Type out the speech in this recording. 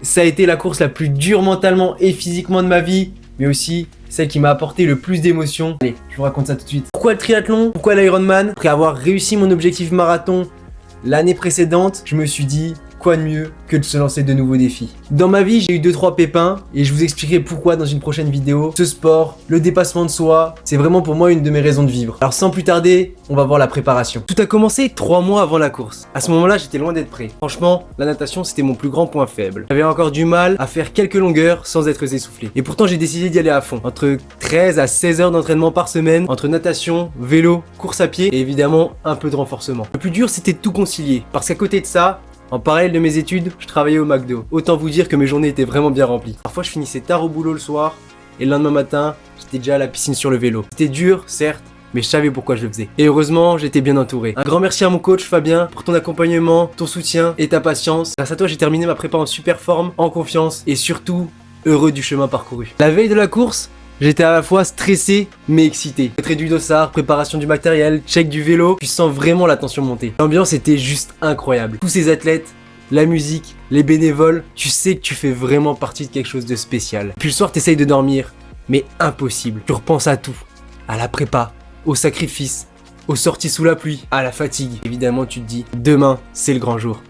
Ça a été la course la plus dure mentalement et physiquement de ma vie, mais aussi celle qui m'a apporté le plus d'émotions. Allez, je vous raconte ça tout de suite. Pourquoi le triathlon? Pourquoi l'Ironman? Après avoir réussi mon objectif marathon l'année précédente, je me suis dit, quoi de mieux que de se lancer de nouveaux défis. Dans ma vie, j'ai eu 2-3 pépins et je vous expliquerai pourquoi dans une prochaine vidéo. Ce sport, le dépassement de soi, c'est vraiment pour moi une de mes raisons de vivre. Alors sans plus tarder, on va voir la préparation. Tout a commencé 3 mois avant la course. À ce moment-là, j'étais loin d'être prêt. Franchement, la natation, c'était mon plus grand point faible. J'avais encore du mal à faire quelques longueurs sans être essoufflé. Et pourtant, j'ai décidé d'y aller à fond. Entre 13 à 16 heures d'entraînement par semaine, entre natation, vélo, course à pied et évidemment un peu de renforcement. Le plus dur, c'était de tout concilier. Parce qu'à côté de ça, en parallèle de mes études, je travaillais au McDo. Autant vous dire que mes journées étaient vraiment bien remplies. Parfois je finissais tard au boulot le soir, et le lendemain matin, j'étais déjà à la piscine sur le vélo. C'était dur, certes, mais je savais pourquoi je le faisais. Et heureusement, j'étais bien entouré. Un grand merci à mon coach Fabien pour ton accompagnement, ton soutien et ta patience. Grâce à toi, j'ai terminé ma prépa en super forme, en confiance, et surtout, heureux du chemin parcouru. La veille de la course, j'étais à la fois stressé mais excité. Trait du dossard, préparation du matériel, check du vélo, tu sens vraiment la tension monter. L'ambiance était juste incroyable. Tous ces athlètes, la musique, les bénévoles, tu sais que tu fais vraiment partie de quelque chose de spécial. Puis le soir t'essayes de dormir, mais impossible. Tu repenses à tout, à la prépa, au sacrifice, aux sorties sous la pluie, à la fatigue. Évidemment tu te dis, demain c'est le grand jour.